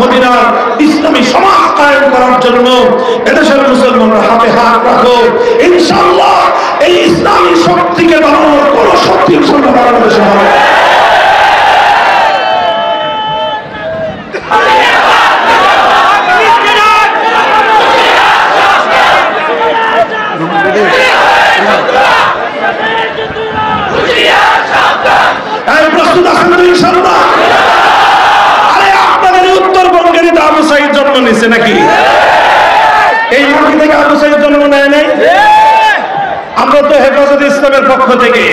মদিনার ইসলামী সমাজ কায়েম করার জন্য এদেশের মুসলমানরা হাতে হাত রাখো। ইনশাআল্লাহ এই ইসলামী শক্তিকে বানানোর কোন শক্তি ইনশাআল্লাহ বাংলাদেশে হবে। প্রস্তুত আছেন তো ইনশাআল্লাহ? আরে আপনাদের উত্তরবঙ্গের আবু সাঈদ জন্ম নিয়েছে নাকি? এই মাটি থেকে আবু সাঈদ জন্ম নেয় নাই? আমরা তো হেফাজতে ইসলামের পক্ষ থেকে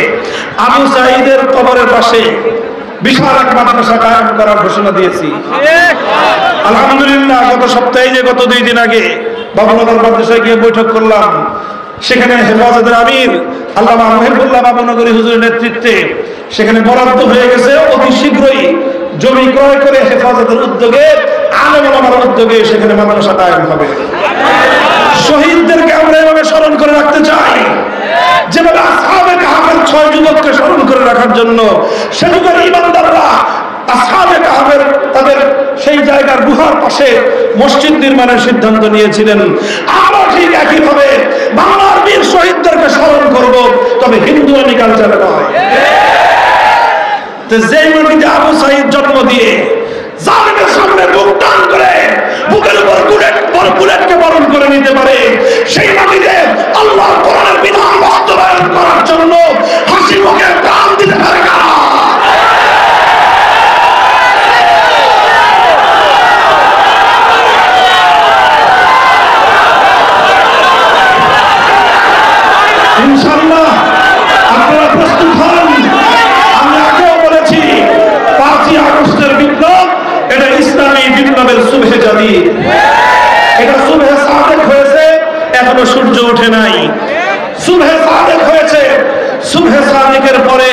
আবু সাঈদের কবরের পাশে বিশাল এক মাদ্রাসা কায়েম করার ঘোষণা দিয়েছি। আলহামদুলিল্লাহ গত সপ্তাহে যে গত 2 দিন আগে বাবুনগর মাদ্রাসায় গিয়ে বৈঠক করলাম। সেখানে হেফাজতের আমির আল্লামা মহিবুল্লাহ বাবুনগরী হুজুরের নেতৃত্বে সেখানে বরাদ্দ হয়ে গেছে। অতি শীঘ্রই জমি ক্রয় করে হেফাজতের উদ্যোগে আলেম ওলামার উদ্যোগে সেখানে মাদ্রাসা কায়েম হবে। শহীদদেরকে আমরা এভাবে স্মরণ করে রাখতে চাই, যেভাবে আসহাবে কাহফের 6 যুবককে স্মরণ করে রাখার জন্য সে যুগের ইমানদাররা আসহাবে কাহফের তাদের সেই জায়গার গুহার পাশে মসজিদ নির্মাণের সিদ্ধান্ত নিয়েছিলেন। আমরা ঠিক একইভাবে বাংলার বীর শহীদদেরকে স্মরণ করব, তবে হিন্দুয়ানি কালচারে নয়। যেই মাটিতে আবু সাঈদ জন্ম দিয়ে জালেমের সামনে বুক টান করে বুকের উপর বুলেটকে বরণ করে নিতে পারে, সেই মাটিতে আল্লাহর কোরআনের বিধান বাস্তবায়ন করার জন্য হাসি মুখে প্রাণ দিতে পারে কারা? ইনশাআল্লাহ আপনারা প্রস্তুত হন। আমি আগেও বলেছি 5ই আগস্টের বিপ্লব এটা ইসলামী বিপ্লবের সুবহে জাদি। এটা সুবহে সাদেক হয়েছে, এখনো সূর্য ওঠে নাই। সুবহে সাদেক হয়েছে, সুবহে সাদেকের পরে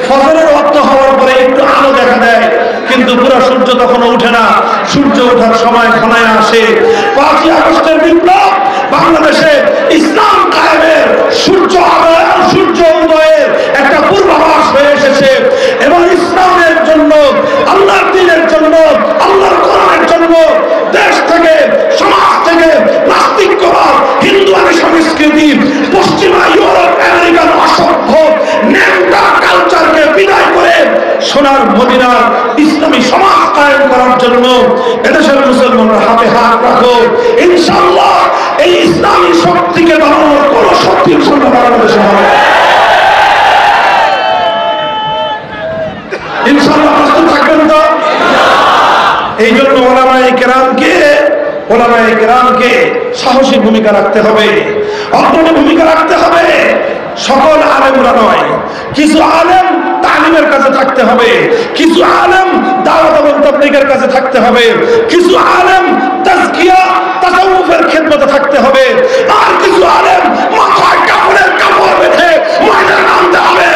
ফজরের ওয়াক্ত হওয়ার পরে একটু আলো দেখা দেয়, কিন্তু পুরো সূর্য তখনও ওঠে না। সূর্য ওঠার সময় ঘনায় আসে। 5ই আগস্টের বিপ্লব বাংলাদেশে ইসলাম কায়েমের সূর্য উদয়ের একটা পূর্বাভাস হয়ে এসেছে এবং ইসলামের জন্য, আল্লাহর দ্বীনের জন্য, আল্লাহর কোরআনের জন্য দেশ থেকে, সমাজ থেকে নাস্তিক্যবাদ, হিন্দুয়ানি সংস্কৃতি, পশ্চিমা ইউরোপ আমেরিকান অসভ্য ন্যাংটা কালচারকে বিদায় করে সোনার মদিনার ইসলামী সমাজ কায়েম করার জন্য এদেশের মুসলমানরা হাতে হাত রাখো। ইনশাআল্লাহ এই ইসলামী শক্তিকে বানানোর কোন শক্তি ইনশাআল্লাহ বাংলাদেশে হবে। ইনশাআল্লাহ প্রস্তুত থাকবেন তো? এই জন্য ওলামায়ে কেরামকে সাহসী ভূমিকা রাখতে হবে, অগ্রণী ভূমিকা রাখতে হবে। সকল আলেমরা নয়, কিছু আলেম তালিমের কাছে থাকতে হবে, কিছু আলেম দাওয়াত এবং তাবলীগের কাছে থাকতে হবে, কিছু আলেম তাজকিয়া তাসাউফের খেদমতে থাকতে হবে, আর কিছু আলেম মাথায় কাপড়ের কাপড় বেঁধে ময়দানে নামতে হবে।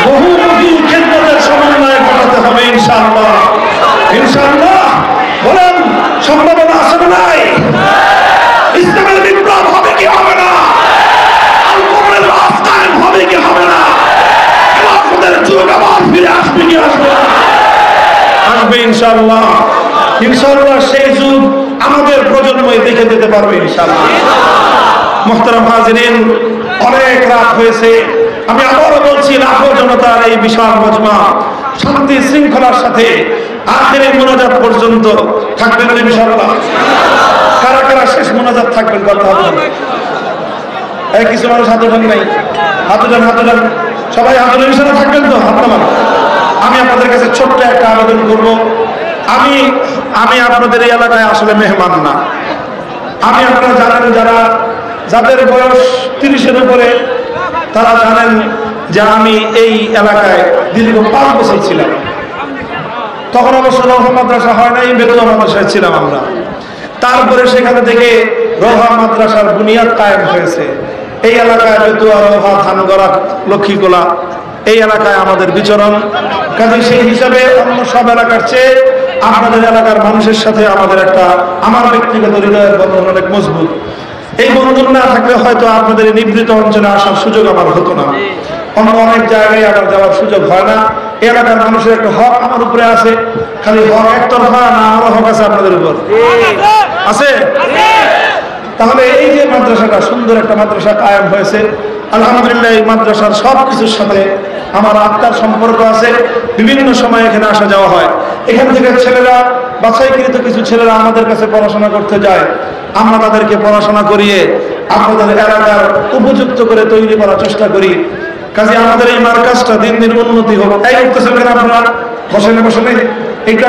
বহুমুখী খেদমতের সমন্বয় ঘটাতে হবে ইনশাআল্লাহ। ইনশাআল্লাহ বলেন, সম্ভাবনা আছে না নাই? ইসলামের বিপ্লব হবে কি হবে না? আল কোরআনের রাজ কায়েম হবে কি হবে না? খেলাফতের যুগ আবার ফিরে আসবে কি আসবে না? আসবে ইনশাআল্লাহ। ইনশাআল্লাহ সেই যুগ আমাদের প্রজন্মই দেখে দিতে পারবে ইনশাআল্লাহ। মুহতারাম হাজিরিন, অনেক রাত হয়েছে। আমি আবারও বলছি, লাখো জনতার এই বিশাল মজমা শান্তি শৃঙ্খলার সাথে আখেরি মোনাজাত পর্যন্ত থাকবেন ইনশাআল্লাহ। কারা কারা শেষ মোনাজাত থাকবেন কথা হবে? এই কিছু মানুষ হাত ওঠান নাই, হাত ওঠান, সবাই হাত ওঠান ইনশাআল্লাহ থাকবেন তো? হাত নামান। আমি আপনাদের কাছে ছোট্ট একটা আবেদন করব। আমি আপনাদের এই এলাকায় আসলে মেহমান না। আপনারা জানেন, যাদের বয়স 30-এর উপরে তারা জানেন যে আমি এই এলাকায় দীর্ঘ 5 বছর ছিলাম। তখন অবশ্য রোহা মাদ্রাসা হয় নাই, বেতুয়া মাদ্রাসায় ছিলাম আমরা। তারপরে সেখানে থেকে রোহা মাদ্রাসার বুনিয়াদ কায়েম হয়েছে। এই এলাকায় বেতুয়া, রোহা, ধানগড়া, লক্ষ্মীগোলা এই এলাকায় আমাদের বিচরণ। কাজে সেই হিসাবে অন্য সব এলাকার চেয়ে আপনাদের এলাকার মানুষের সাথে আমার ব্যক্তিগত হৃদয়ের বন্ধন অনেক মজবুত। এই বন্ধন না থাকলে হয়তো আপনাদের এই নিভৃত অঞ্চলে আসার সুযোগ আমার হতো না। অন্য অনেক জায়গায় আমার যাওয়ার সুযোগ হয় না। এই এলাকার মানুষের একটা হক আমার উপরে আছে, খালি হক একতরফা না, আরো হক আছে আপনাদের উপর আছে। তাহলে এই যে মাদ্রাসাটা সুন্দর একটা মাদ্রাসা কায়েম হয়েছে, আলহামদুলিল্লাহ এই মাদ্রাসার সব কিছুর সাথে আমার আত্মার সম্পর্ক আছে। বিভিন্ন সময় এখানে আসা যাওয়া হয়। এখান থেকে ছেলেরা, বাছাইকৃত কিছু ছেলেরা আমাদের কাছে পড়াশোনা করতে যায়, আমরা তাদেরকে পড়াশোনা করিয়ে আপনাদের এলাকার উপযুক্ত করে তৈরি করার চেষ্টা করি। কাজে আমাদের এই মার্কাজটা দিন দিন উন্নতি হোক। এই করতেছেন কেন আপনারা? বসেন বসেন একটু